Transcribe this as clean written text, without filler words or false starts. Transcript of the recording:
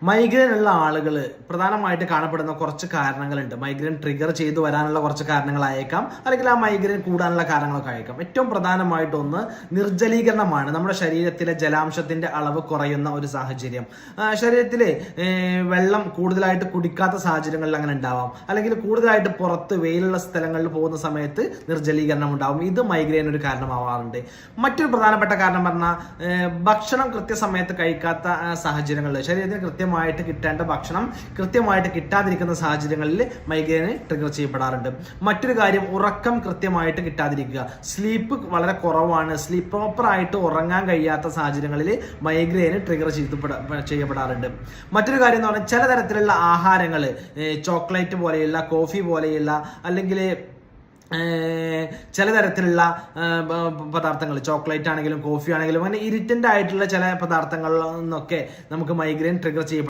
Migraine ഉള്ള ആളുകൾ പ്രധാനമായിട്ട് കാണപ്പെടുന്ന കുറച്ച് കാരണങ്ങളുണ്ട്. മൈഗ്രെയിൻ ട്രിഗർ ചെയ്തു വരാനുള്ള കുറച്ച് കാരണങ്ങളായേക്കാം, അല്ലെങ്കിൽ ആ മൈഗ്രെയിൻ കൂടാനുള്ള കാരണങ്ങളൊക്കെ ആയേക്കാം. ഏറ്റവും പ്രധാനമായിട്ടൊന്ന് നിർജ്ജലീകരണമാണ്. നമ്മുടെ ശരീരത്തിലെ ജലാംശത്തിന്റെ അളവ് കുറയുന്ന ഒരു സാഹചര്യം. ശരീരത്തിലെ വെള്ളം കൂടുതലായിട്ട് കുടിക്കാത്ത സാഹചര്യങ്ങളിൽ അങ്ങനെ ഉണ്ടാവാം, അല്ലെങ്കിൽ കൂടുതലായിട്ട് പുറത്ത് വെയിലുള്ള സ്ഥലങ്ങളിൽ പോകുന്ന സമയത്ത് നിർജ്ജലീകരണം ഉണ്ടാവും. ഇത് മൈഗ്രെയിൻ ഒരു കാരണമാവാറുണ്ട്. മറ്റൊരു പ്രധാനപ്പെട്ട കാരണം പറഞ്ഞാൽ ഭക്ഷണം കൃത്യസമയത്ത് കഴിക്കാത്ത സാഹചര്യങ്ങളിൽ, ശരീരത്തിന് കൃത്യമായിട്ട് കിട്ടേണ്ട ഭക്ഷണം കൃത്യമായിട്ട് കിട്ടാതിരിക്കുന്ന സാഹചര്യങ്ങളിൽ മൈഗ്രെയിൻ ട്രിഗർ ചെയ്യപ്പെടാറുണ്ട്. മറ്റൊരു കാര്യം, ഉറക്കം കൃത്യമായിട്ട് കിട്ടാതിരിക്കുക. സ്ലീപ്പ് വളരെ കുറവാണ്, സ്ലീപ്പ് പ്രോപ്പർ ആയിട്ട് ഉറങ്ങാൻ കഴിയാത്ത സാഹചര്യങ്ങളിൽ മൈഗ്രെയിൻ ട്രിഗർ ചെയ്യപ്പെടാറുണ്ട്. മറ്റൊരു കാര്യം എന്ന് പറഞ്ഞാൽ ചില തരത്തിലുള്ള ആഹാരങ്ങൾ, ചോക്ലേറ്റ് പോലെയുള്ള, കോഫി പോലെയുള്ള, അല്ലെങ്കിൽ ചില തരത്തിലുള്ള പദാർത്ഥങ്ങൾ, ചോക്ലേറ്റ് ആണെങ്കിലും കോഫി ആണെങ്കിലും അങ്ങനെ ഇറിറ്റന്റ് ആയിട്ടുള്ള ചില പദാർത്ഥങ്ങളിൽ നിന്നൊക്കെ നമുക്ക് മൈഗ്രെയിൻ ട്രിഗർ ചെയ്യപ്പെടും.